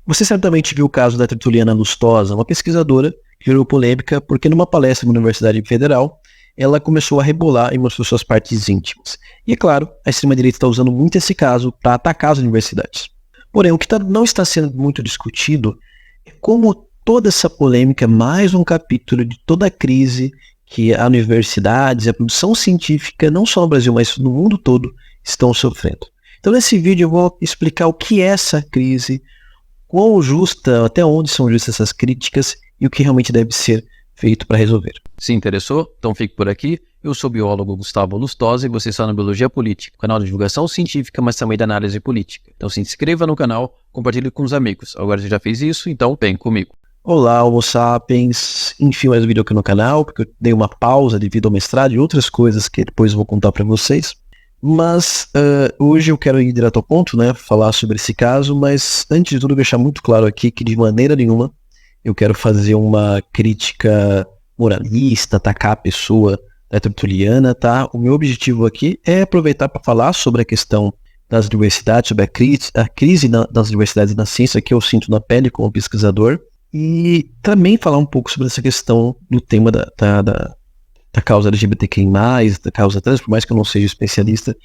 Você certamente viu o caso da Tertuliana Lustosa, uma pesquisadora que gerou polêmica porque numa palestra na Universidade Federal, ela começou a rebolar e mostrou suas partes íntimas. E é claro, a extrema-direita está usando muito esse caso para atacar as universidades. Porém, o que não está sendo muito discutido é como toda essa polêmica é mais um capítulo de toda a crise que as universidades e a produção científica, não só no Brasil, mas no mundo todo, estão sofrendo. Então nesse vídeo eu vou explicar o que é essa crise, quão justa, até onde são justas essas críticas e o que realmente deve ser feito para resolver. Se interessou? Então fique por aqui. Eu sou o biólogo Gustavo Lustosa e você está no Biologia Política, canal de divulgação científica, mas também da análise política. Então se inscreva no canal, compartilhe com os amigos. Agora você já fez isso, então vem comigo. Olá, Homo sapiens, enfim, mais um vídeo aqui no canal, porque eu dei uma pausa devido ao mestrado e outras coisas que depois eu vou contar para vocês. Mas hoje eu quero ir direto ao ponto, né, falar sobre esse caso, mas antes de tudo deixar muito claro aqui que de maneira nenhuma eu quero fazer uma crítica moralista, atacar a pessoa da Tertuliana, tá? O meu objetivo aqui é aproveitar para falar sobre a questão das universidades, sobre a crise das universidades e na ciência que eu sinto na pele como pesquisador, e também falar um pouco sobre essa questão do tema da causa LGBTQI+, da causa trans, por mais que eu não seja especialista,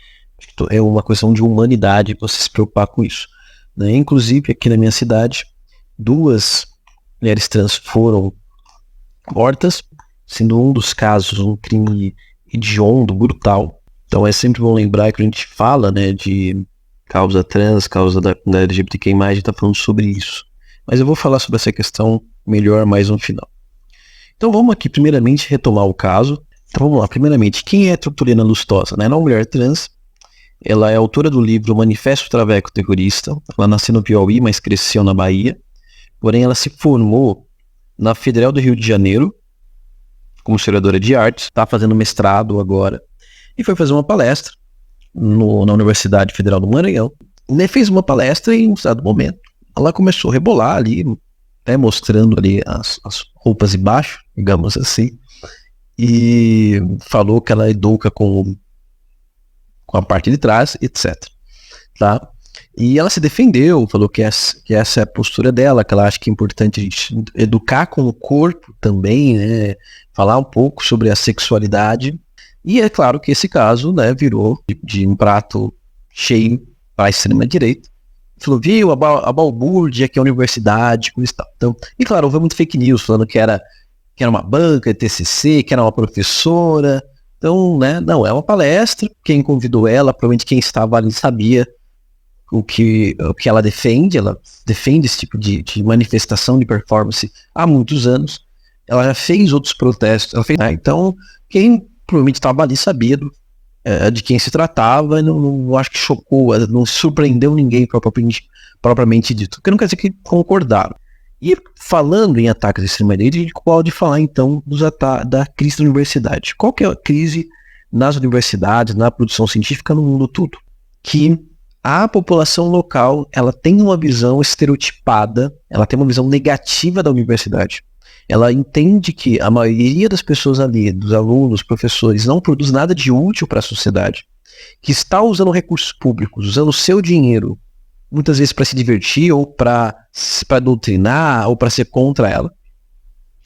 é uma questão de humanidade você se preocupar com isso, né? Inclusive, aqui na minha cidade, 2 mulheres trans foram mortas, sendo um dos casos um crime hediondo, brutal. Então é sempre bom lembrar que a gente fala, né, de causa trans, causa da LGBTQI+, a gente está falando sobre isso. Mas eu vou falar sobre essa questão melhor mais no final. Então vamos aqui primeiramente retomar o caso. Então vamos lá, primeiramente, quem é Tertuliana Lustosa? Ela é uma mulher trans, ela é autora do livro Manifesto Traveco Terrorista, ela nasceu no Piauí, mas cresceu na Bahia, porém ela se formou na Federal do Rio de Janeiro, como historiadora de arte, está fazendo mestrado agora, e foi fazer uma palestra na Universidade Federal do Maranhão. E fez uma palestra e em um certo momento ela começou a rebolar ali, até mostrando ali as roupas de baixo, digamos assim, e falou que ela educa com a parte de trás, etc. Tá? E ela se defendeu, falou que essa é a postura dela, que ela acha que é importante a gente educar com o corpo também, né? Falar um pouco sobre a sexualidade. E é claro que esse caso, né, virou de um prato cheio para a extrema-direita. Falou, viu, a balbúrdia que é a universidade, com isso tal. Então, e claro, houve muito fake news falando que era uma banca de TCC, que era uma professora. Então, né, não, é uma palestra, quem convidou ela, provavelmente quem estava ali sabia o que ela defende esse tipo de manifestação de performance há muitos anos. Ela já fez outros protestos, então quem provavelmente estava ali sabia de quem se tratava, não acho que chocou, não surpreendeu ninguém propriamente dito, porque não quer dizer que concordaram. E falando em ataques à extrema-direita, a gente pode falar então da crise da universidade. Qual que é a crise nas universidades, na produção científica, no mundo todo? Que a população local, ela tem uma visão estereotipada, ela tem uma visão negativa da universidade. Ela entende que a maioria das pessoas ali, dos alunos, professores, não produz nada de útil para a sociedade, que está usando recursos públicos, usando o seu dinheiro, muitas vezes para se divertir, ou para doutrinar, ou para ser contra ela.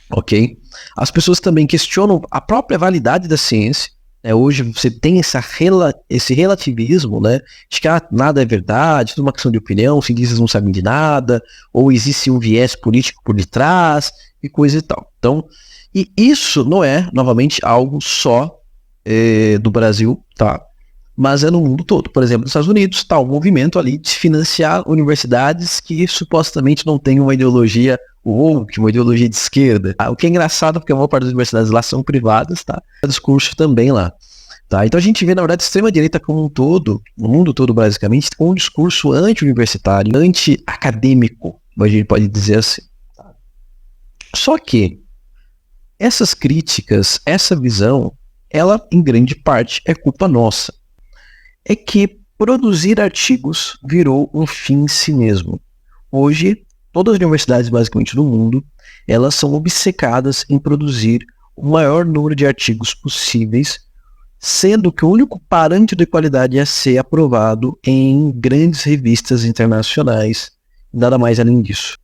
Ok? As pessoas também questionam a própria validade da ciência. Hoje você tem esse relativismo, né, de que nada é verdade, tudo uma questão de opinião, os cientistas não sabem de nada, ou existe um viés político por detrás, e coisa e tal. Então, e isso não é, novamente, algo só do Brasil, tá? Mas é no mundo todo. Por exemplo, nos Estados Unidos está um movimento ali de financiar universidades que supostamente não têm uma ideologia woke, uma ideologia de esquerda. O que é engraçado, porque a maior parte das universidades lá são privadas, tá? O discurso também lá. Tá? Então a gente vê, na verdade, a extrema-direita como um todo, no mundo todo basicamente, com um discurso anti-universitário, anti-acadêmico, a gente pode dizer assim. Só que essas críticas, essa visão, ela em grande parte é culpa nossa. É que produzir artigos virou um fim em si mesmo. Hoje, todas as universidades basicamente do mundo, elas são obcecadas em produzir o maior número de artigos possíveis, sendo que o único parâmetro de qualidade é ser aprovado em grandes revistas internacionais nada mais além disso.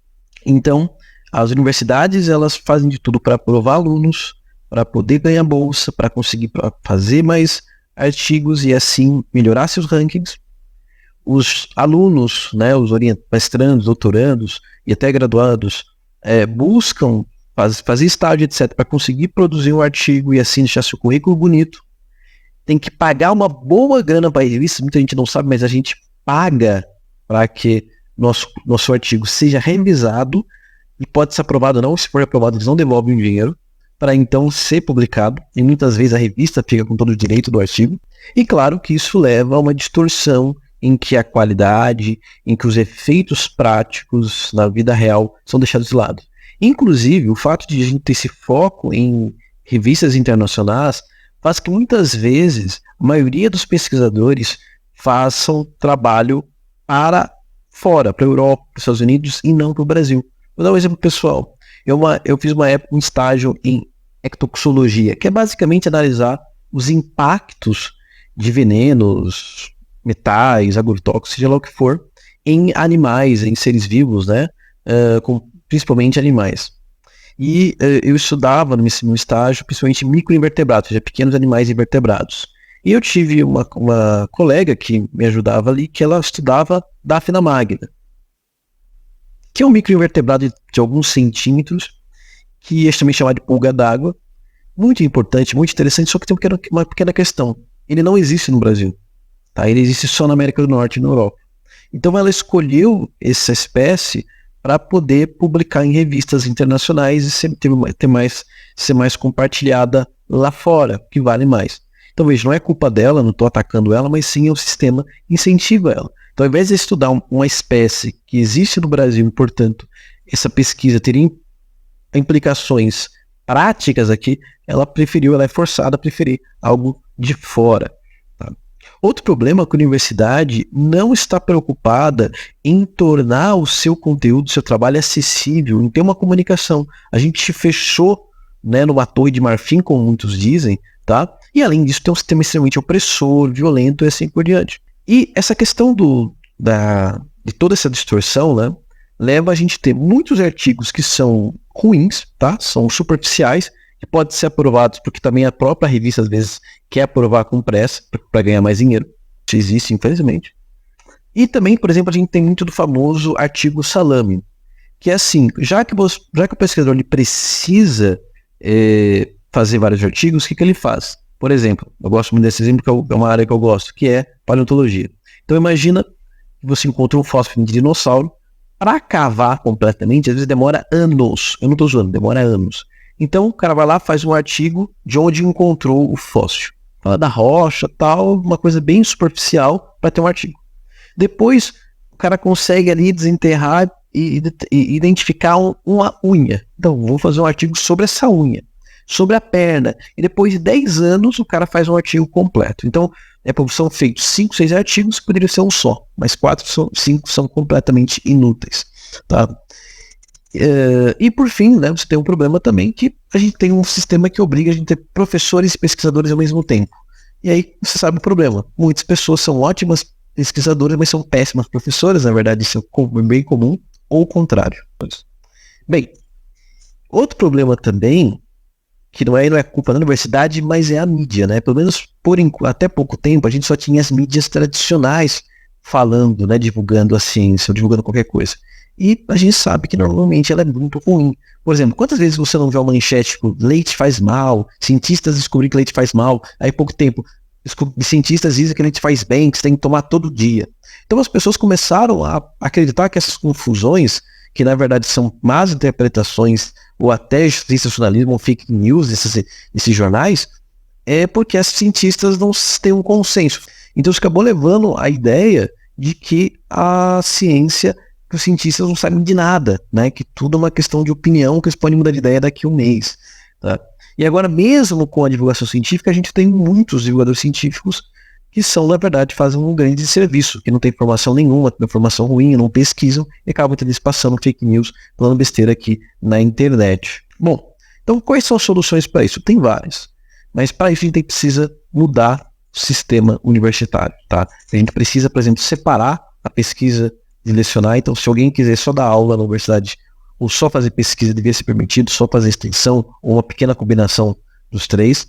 Então, as universidades, elas fazem de tudo para aprovar alunos, para poder ganhar bolsa, para conseguir fazer mais artigos e assim melhorar seus rankings. Os alunos, né, os mestrandos, doutorandos e até graduados buscam fazer estágio, etc., para conseguir produzir um artigo e assim deixar seu currículo bonito. Tem que pagar uma boa grana para isso, muita gente não sabe, mas a gente paga para que nosso artigo seja revisado e pode ser aprovado ou não. Se for aprovado, eles não devolvem o dinheiro para então ser publicado, e muitas vezes a revista fica com todo o direito do artigo. E claro que isso leva a uma distorção em que a qualidade, em que os efeitos práticos na vida real são deixados de lado. Inclusive, o fato de a gente ter esse foco em revistas internacionais faz que muitas vezes a maioria dos pesquisadores façam trabalho para fora, para a Europa, para os Estados Unidos e não para o Brasil. Vou dar um exemplo pessoal. Eu fiz uma época um estágio em ectotoxicologia, que é basicamente analisar os impactos de venenos, metais, agrotóxicos, seja lá o que for, em animais, em seres vivos, né? Principalmente animais. E eu estudava no estágio, principalmente microinvertebrados, ou seja, pequenos animais invertebrados. E eu tive uma colega que me ajudava ali, que ela estudava Daphnia magna, que é um microinvertebrado de alguns centímetros, que é também chamado de pulga d'água. Muito importante, muito interessante, só que tem uma pequena questão. Ele não existe no Brasil. Tá? Ele existe só na América do Norte e na Europa. Então ela escolheu essa espécie para poder publicar em revistas internacionais e ser mais compartilhada lá fora, que vale mais. Então veja, não é culpa dela, não estou atacando ela, mas sim o sistema incentiva ela. Então ao invés de estudar uma espécie que existe no Brasil e, portanto, essa pesquisa teria implicações práticas aqui, ela é forçada a preferir algo de fora. Tá? Outro problema é que a universidade não está preocupada em tornar o seu conteúdo, o seu trabalho acessível, em ter uma comunicação. A gente fechou, né, numa torre de marfim, como muitos dizem, tá? E além disso tem um sistema extremamente opressor, violento e assim por diante. E essa questão de toda essa distorção, né, leva a gente a ter muitos artigos que são ruins, tá? São superficiais, que podem ser aprovados porque também a própria revista às vezes quer aprovar com pressa para ganhar mais dinheiro. Isso existe, infelizmente. E também, por exemplo, a gente tem muito do famoso artigo salame, que é assim, já que o pesquisador ele precisa fazer vários artigos, o que ele faz? Por exemplo, eu gosto muito desse exemplo, que é uma área que eu gosto, que é paleontologia. Então imagina que você encontra um fóssil de dinossauro, para cavar completamente, às vezes demora anos. Eu não estou zoando, demora anos. Então o cara vai lá, faz um artigo de onde encontrou o fóssil. Fala da rocha, tal, uma coisa bem superficial para ter um artigo. Depois o cara consegue ali desenterrar e identificar uma unha. Então vou fazer um artigo sobre essa unha, sobre a perna. E depois de 10 anos o cara faz um artigo completo. Então são feitos 5, 6 artigos que poderiam ser um só, mas 4, 5 são completamente inúteis. Tá? E por fim, né, você tem um problema também que a gente tem um sistema que obriga a gente a ter professores e pesquisadores ao mesmo tempo. E aí você sabe o problema. Muitas pessoas são ótimas pesquisadoras, mas são péssimas professoras, na verdade isso é bem comum, ou o contrário. Bem, outro problema também, que não é culpa da universidade, mas é a mídia, né? Pelo menos até pouco tempo a gente só tinha as mídias tradicionais falando, né, divulgando a ciência, ou divulgando qualquer coisa. E a gente sabe que normalmente ela é muito ruim. Por exemplo, quantas vezes você não vê uma manchete tipo, leite faz mal, cientistas descobriram que leite faz mal, aí pouco tempo cientistas dizem que leite faz bem, que você tem que tomar todo dia. Então as pessoas começaram a acreditar que essas confusões, que na verdade são más interpretações ou até sensacionalismo ou fake news desses jornais, é porque as cientistas não têm um consenso. Então isso acabou levando a ideia de que a ciência, que os cientistas não sabem de nada, né? Que tudo é uma questão de opinião, que eles podem mudar de ideia daqui a um mês. Tá? E agora, mesmo com a divulgação científica, a gente tem muitos divulgadores científicos que são, na verdade, fazem um grande serviço, que não tem informação nenhuma, tem informação ruim, não pesquisam, e acabam passando fake news, falando besteira aqui na internet. Bom, então quais são as soluções para isso? Tem várias, mas para isso a gente precisa mudar o sistema universitário, tá? A gente precisa, por exemplo, separar a pesquisa de lecionar. Então, se alguém quiser só dar aula na universidade ou só fazer pesquisa, devia ser permitido, só fazer extensão ou uma pequena combinação dos três,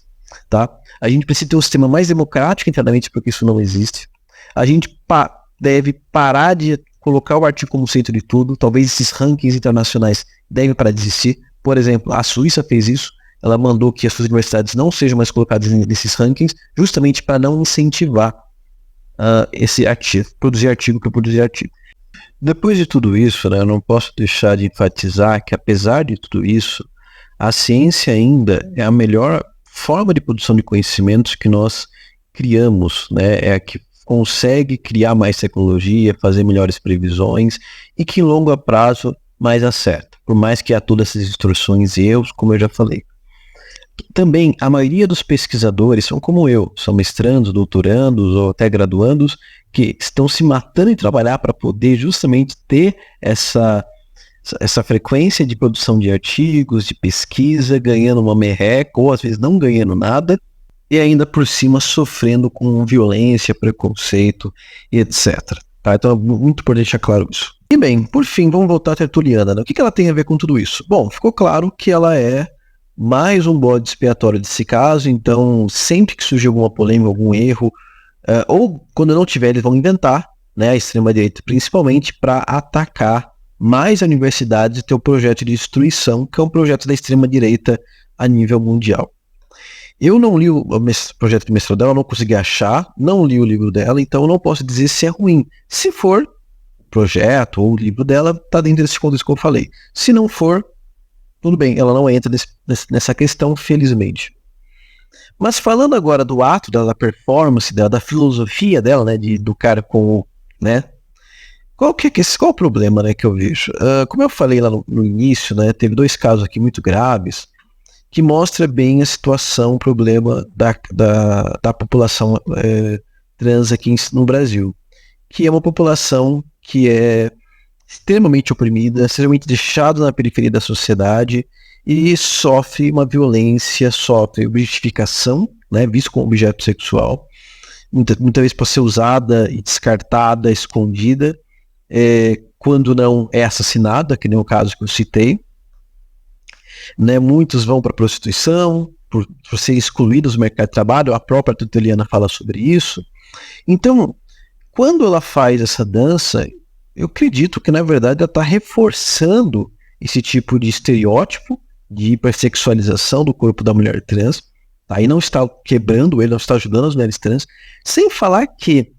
tá? A gente precisa ter um sistema mais democrático internamente, porque isso não existe. A gente deve parar de colocar o artigo como centro de tudo. Talvez esses rankings internacionais devem parar de existir. Por exemplo, a Suíça fez isso. Ela mandou que as suas universidades não sejam mais colocadas nesses rankings, justamente para não incentivar esse artigo, produzir artigo por produzir artigo. Depois de tudo isso, né, eu não posso deixar de enfatizar que, apesar de tudo isso, a ciência ainda é a melhor forma de produção de conhecimentos que nós criamos, né? É a que consegue criar mais tecnologia, fazer melhores previsões e que em longo prazo mais acerta, por mais que há todas essas distorções e erros, como eu já falei. Também, a maioria dos pesquisadores são como eu, são mestrandos, doutorandos ou até graduandos que estão se matando em trabalhar para poder justamente ter essa frequência de produção de artigos, de pesquisa, ganhando uma merreca ou às vezes não ganhando nada e ainda por cima sofrendo com violência, preconceito e etc. Tá? Então é muito importante deixar claro isso. E bem, por fim, vamos voltar à Tertuliana, né? O que ela tem a ver com tudo isso? Bom, ficou claro que ela é mais um bode expiatório desse caso, então sempre que surgir alguma polêmica, algum erro, ou quando não tiver, eles vão inventar, né, a extrema-direita principalmente, para atacar mais a universidade e ter o projeto de destruição, que é um projeto da extrema-direita a nível mundial. Eu não li o projeto de mestrado dela, não consegui achar, não li o livro dela, então eu não posso dizer se é ruim. Se for o projeto ou o livro dela, está dentro desse contexto que eu falei. Se não for, tudo bem, ela não entra nessa questão, felizmente. Mas falando agora do ato dela, da performance dela, da filosofia dela, né, de educar com o, né, qual o problema, né, que eu vejo? Como eu falei lá no início, né, teve 2 casos aqui muito graves, que mostra bem a situação, o problema da população trans aqui no Brasil, que é uma população que é extremamente oprimida, extremamente deixada na periferia da sociedade e sofre uma violência, sofre objetificação, né, visto como objeto sexual, muitas vezes pode ser usada e descartada, escondida, quando não é assassinada, que nem o caso que eu citei, né, muitos vão para a prostituição, por serem excluídos do mercado de trabalho, a própria Tertuliana fala sobre isso. Então, quando ela faz essa dança, eu acredito que, na verdade, ela está reforçando esse tipo de estereótipo de hipersexualização do corpo da mulher trans, tá? E não está quebrando ele, não está ajudando as mulheres trans, sem falar que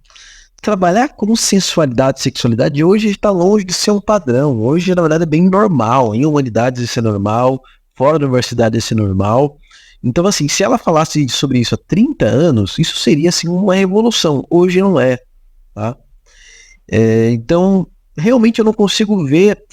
trabalhar com sensualidade e sexualidade hoje está longe de ser um padrão. Hoje, na verdade, é bem normal. Em humanidades isso é normal, fora da universidade isso é normal. Então, assim, se ela falasse sobre isso há 30 anos, isso seria, assim, uma revolução. Hoje não é, tá? Então, realmente eu não consigo ver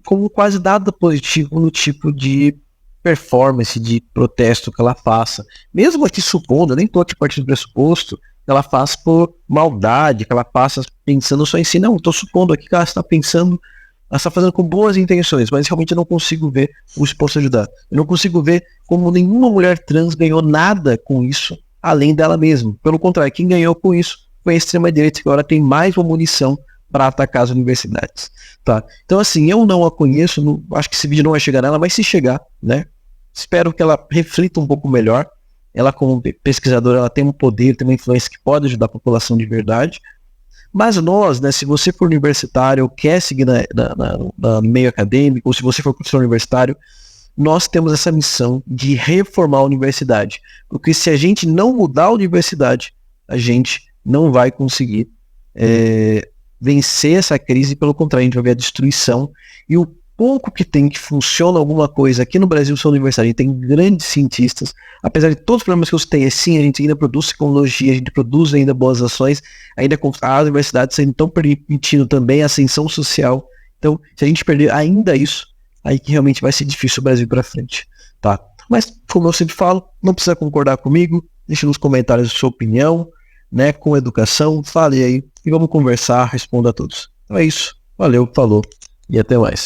como quase nada positivo no tipo de performance, de protesto que ela faça. Mesmo aqui supondo, eu nem estou aqui partindo do pressuposto, que ela faz por maldade, que ela passa pensando só em si. Não, estou supondo aqui que ela está pensando, ela está fazendo com boas intenções, mas realmente eu não consigo ver o isso possa ajudar. Eu não consigo ver como nenhuma mulher trans ganhou nada com isso, além dela mesma. Pelo contrário, quem ganhou com isso foi a extrema-direita, que agora tem mais uma munição para atacar as universidades. Tá? Então, assim, eu não a conheço, acho que esse vídeo não vai chegar nela, mas se chegar, né? Espero que ela reflita um pouco melhor. Ela, como pesquisadora, ela tem um poder, tem uma influência que pode ajudar a população de verdade. Mas nós, né, se você for universitário ou quer seguir no meio acadêmico, ou se você for professor universitário, nós temos essa missão de reformar a universidade. Porque se a gente não mudar a universidade, a gente não vai conseguir vencer essa crise, pelo contrário, a gente vai ver a destruição. E o pouco que tem que funciona alguma coisa aqui no Brasil são universidades. A gente tem grandes cientistas, apesar de todos os problemas que eu tenho, sim, a gente ainda produz tecnologia, a gente produz ainda boas ações, ainda as universidades ainda estão permitindo também a ascensão social. Então, se a gente perder ainda isso, aí que realmente vai ser difícil o Brasil para frente, tá? Mas, como eu sempre falo, não precisa concordar comigo, deixe nos comentários a sua opinião, né, com educação, fale aí, e vamos conversar, responda a todos. Então é isso, valeu, falou, e até mais.